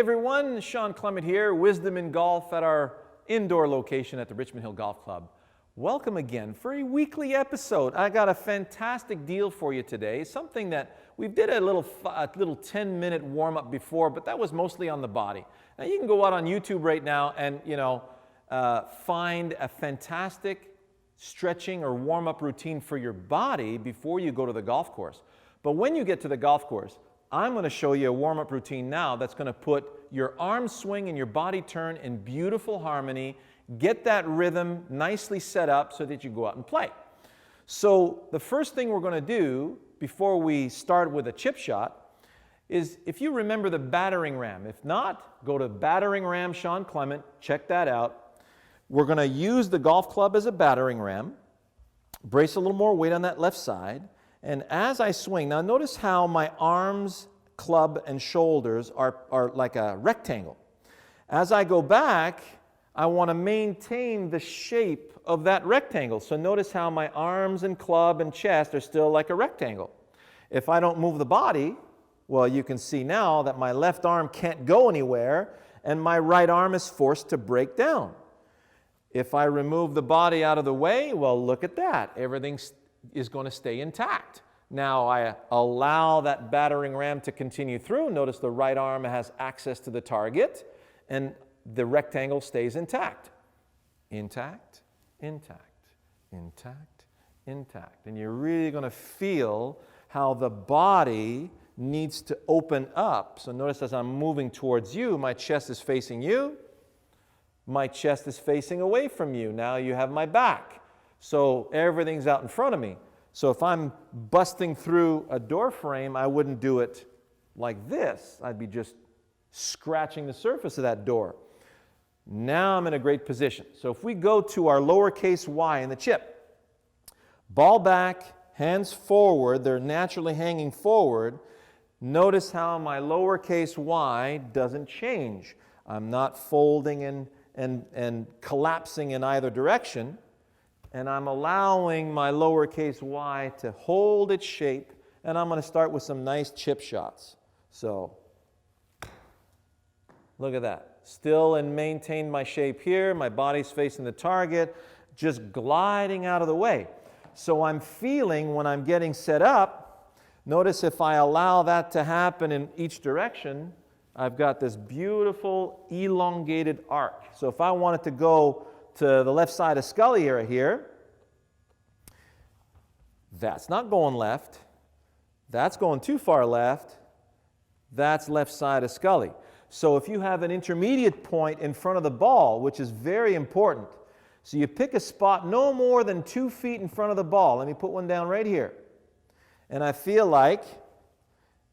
everyone, Shawn Clement here, Wisdom in Golf at our indoor location at the Richmond Hill Golf Club. Welcome again for a weekly episode. I got a fantastic deal for you today, something that we did a little 10-minute warm-up before, but that was mostly on the body. Now you can go out on YouTube right now and find a fantastic stretching or warm-up routine for your body before you go to the golf course. But when you get to the golf course, I'm going to show you a warm-up routine now that's going to put your arm swing and your body turn in beautiful harmony, get that rhythm nicely set up so that you go out and play. So the first thing we're going to do before we start with a chip shot is, if you remember the battering ram. If not, go to Battering Ram Shawn Clement, check that out. We're going to use the golf club as a battering ram, brace a little more weight on that left side. And as I swing, now notice how my arms, club, and shoulders are like a rectangle. As I go back, I want to maintain the shape of that rectangle. So notice how my arms and club and chest are still like a rectangle. If I don't move the body, well, you can see now that my left arm can't go anywhere and my right arm is forced to break down. If I remove the body out of the way, well, look at that. Everything is going to stay intact. Now I allow that battering ram to continue through. Notice the right arm has access to the target and the rectangle stays intact. Intact, intact, intact, intact. And you're really going to feel how the body needs to open up. So notice as I'm moving towards you, my chest is facing you. My chest is facing away from you. Now you have my back. So everything's out in front of me. So if I'm busting through a door frame, I wouldn't do it like this. I'd be just scratching the surface of that door. Now I'm in a great position. So if we go to our lowercase y in the chip, ball back, hands forward, they're naturally hanging forward. Notice how my lowercase y doesn't change. I'm not folding and collapsing in either direction. And I'm allowing my lowercase y to hold its shape, and I'm going to start with some nice chip shots. So, look at that. Still and maintain my shape here. My body's facing the target, just gliding out of the way. So I'm feeling when I'm getting set up, notice if I allow that to happen in each direction, I've got this beautiful elongated arc. So if I wanted to go to the left side of Scully area here, that's not going left. That's going too far left. That's left side of Scully. So if you have an intermediate point in front of the ball, which is very important, so you pick a spot no more than 2 feet in front of the ball. Let me put one down right here. And I feel like,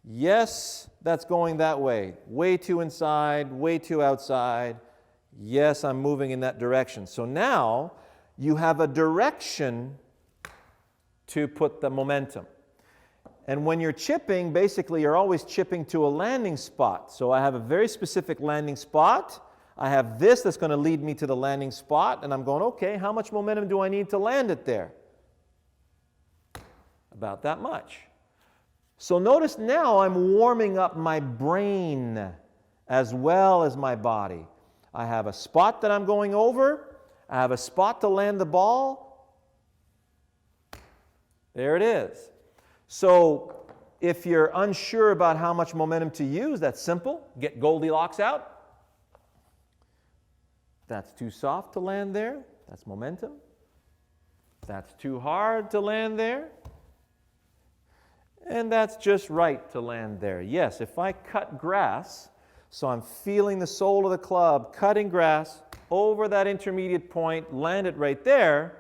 yes, that's going that way. Way too inside, way too outside. Yes, I'm moving in that direction. So now you have a direction to put the momentum. And when you're chipping, basically you're always chipping to a landing spot. So I have a very specific landing spot. I have this that's going to lead me to the landing spot, and I'm going, okay, how much momentum do I need to land it there? About that much. So notice now I'm warming up my brain as well as my body. I have a spot that I'm going over. I have a spot to land the ball. There it is. So if you're unsure about how much momentum to use, that's simple. Get Goldilocks out. That's too soft to land there. That's momentum. That's too hard to land there. And that's just right to land there. Yes, if I cut grass, so I'm feeling the sole of the club, cutting grass over that intermediate point, land it right there,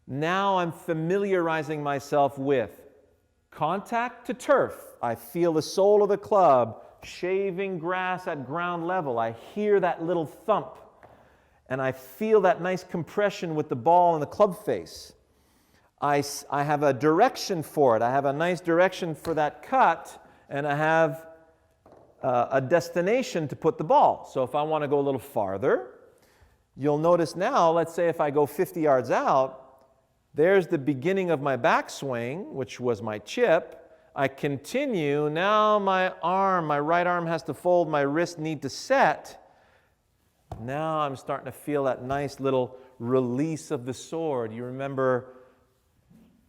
now I'm familiarizing myself with contact to turf. I feel the sole of the club shaving grass at ground level. I hear that little thump, and I feel that nice compression with the ball and the club face. I have a direction for it. I have a nice direction for that cut, and I have a destination to put the ball. So if I want to go a little farther, you'll notice now, let's say if I go 50 yards out, there's the beginning of my backswing, which was my chip. I continue. Now my right arm has to fold, my wrist need to set. Now I'm starting to feel that nice little release of the sword. You remember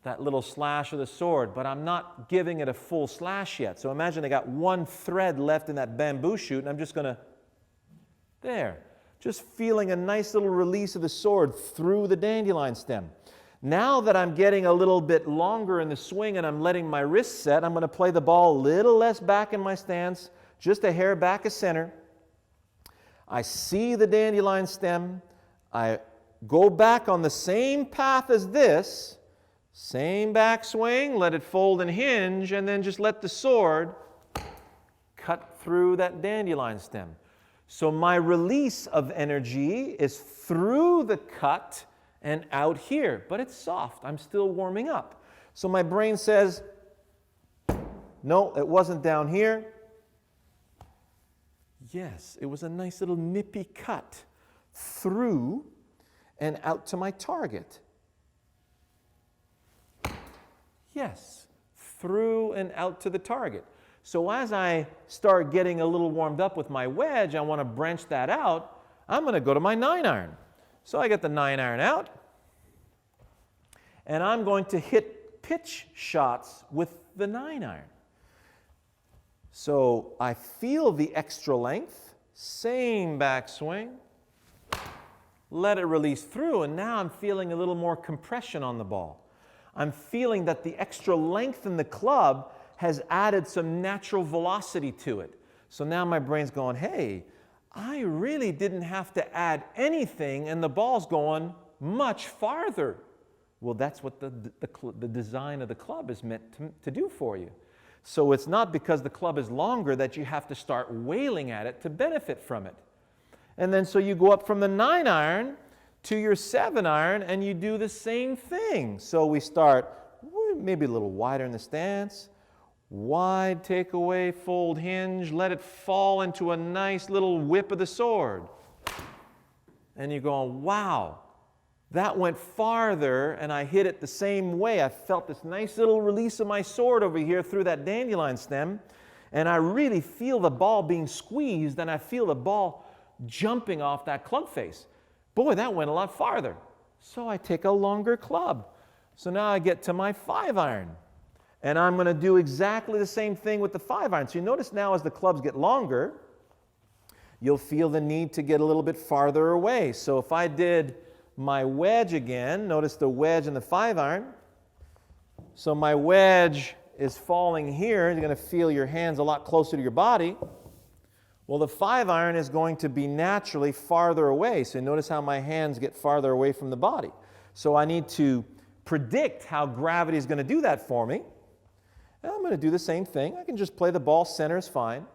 that little slash of the sword, but I'm not giving it a full slash yet. So imagine I got one thread left in that bamboo shoot, and I'm just going to, there, just feeling a nice little release of the sword through the dandelion stem. Now that I'm getting a little bit longer in the swing and I'm letting my wrist set, I'm going to play the ball a little less back in my stance, just a hair back of center. I see the dandelion stem. I go back on the same path as this, same backswing, let it fold and hinge, and then just let the sword cut through that dandelion stem. So my release of energy is through the cut and out here, but it's soft. I'm still warming up. So my brain says, no, it wasn't down here. Yes, it was a nice little nippy cut through and out to my target. Yes, through and out to the target. So as I start getting a little warmed up with my wedge, I want to branch that out. I'm going to go to my 9-iron. So I get the 9-iron out, and I'm going to hit pitch shots with the 9-iron. So I feel the extra length, same backswing, let it release through, and now I'm feeling a little more compression on the ball. I'm feeling that the extra length in the club has added some natural velocity to it. So now my brain's going, hey, I really didn't have to add anything, and the ball's going much farther. Well, that's what the design of the club is meant to do for you. So it's not because the club is longer that you have to start wailing at it to benefit from it. And then so you go up from the 9-iron to your 7-iron, and you do the same thing. So we start maybe a little wider in the stance, wide takeaway, fold hinge, let it fall into a nice little whip of the sword. And you're going, wow, that went farther, and I hit it the same way. I felt this nice little release of my sword over here through that dandelion stem, and I really feel the ball being squeezed, and I feel the ball jumping off that club face. Boy, that went a lot farther. So I take a longer club. So now I get to my 5-iron, and I'm going to do exactly the same thing with the 5-iron. So you notice now as the clubs get longer, you'll feel the need to get a little bit farther away. So if I did my wedge again, notice the wedge and the 5-iron. So my wedge is falling here. You're going to feel your hands a lot closer to your body. Well, the 5-iron is going to be naturally farther away. So notice how my hands get farther away from the body. So I need to predict how gravity is going to do that for me. And I'm going to do the same thing. I can just play the ball center is fine.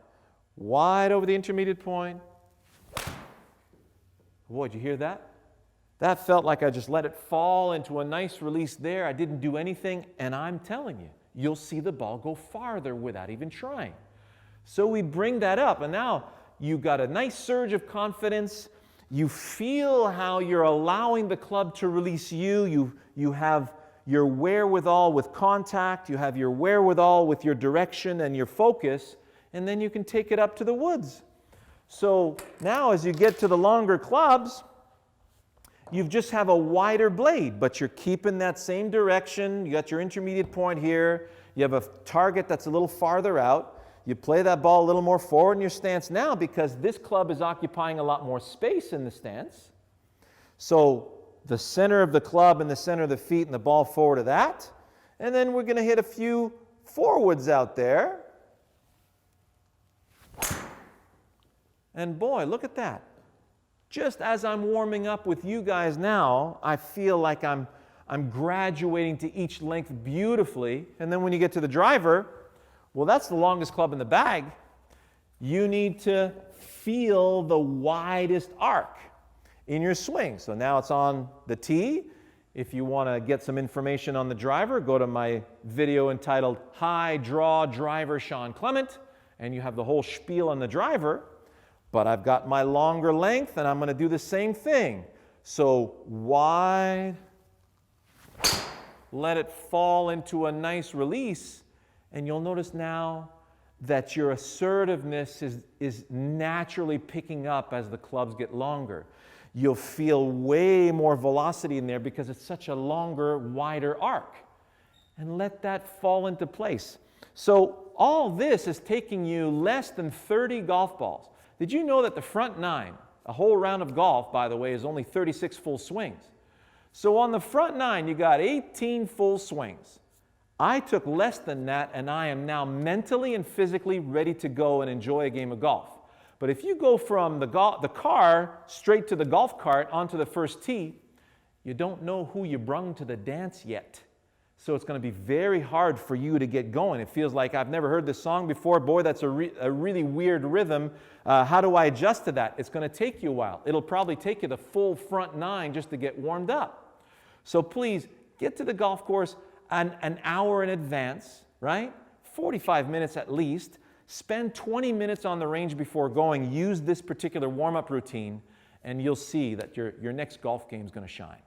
Wide over the intermediate point. Boy, did you hear that? That felt like I just let it fall into a nice release there. I didn't do anything, and I'm telling you, you'll see the ball go farther without even trying. So we bring that up, and now you've got a nice surge of confidence. You feel how you're allowing the club to release you. You have your wherewithal with contact. You have your wherewithal with your direction and your focus, and then you can take it up to the woods. So now as you get to the longer clubs, you just have a wider blade, but you're keeping that same direction. You got your intermediate point here. You have a target that's a little farther out. You play that ball a little more forward in your stance now because this club is occupying a lot more space in the stance. So the center of the club and the center of the feet and the ball forward of that. And then we're going to hit a few forwards out there. And boy, look at that. Just as I'm warming up with you guys now, I feel like I'm graduating to each length beautifully. And then when you get to the driver, well, that's the longest club in the bag. You need to feel the widest arc in your swing. So now it's on the tee. If you want to get some information on the driver, go to my video entitled High Draw Driver Shawn Clement, and you have the whole spiel on the driver. But I've got my longer length, and I'm going to do the same thing. So wide, let it fall into a nice release, And you'll notice now that your assertiveness is naturally picking up as the clubs get longer. You'll feel way more velocity in there because it's such a longer, wider arc. And let that fall into place. So all this is taking you less than 30 golf balls. Did you know that the front 9, a whole round of golf, by the way, is only 36 full swings? So on the front 9, you got 18 full swings. I took less than that, and I am now mentally and physically ready to go and enjoy a game of golf. But if you go from the car straight to the golf cart onto the first tee, you don't know who you brung to the dance yet. So it's going to be very hard for you to get going. It feels like I've never heard this song before. Boy, that's a really weird rhythm. How do I adjust to that? It's going to take you a while. It'll probably take you the full front 9 just to get warmed up. So please get to the golf course an hour in advance, right? 45 minutes at least. Spend 20 minutes on the range before going. Use this particular warm-up routine, and you'll see that your next golf game is going to shine.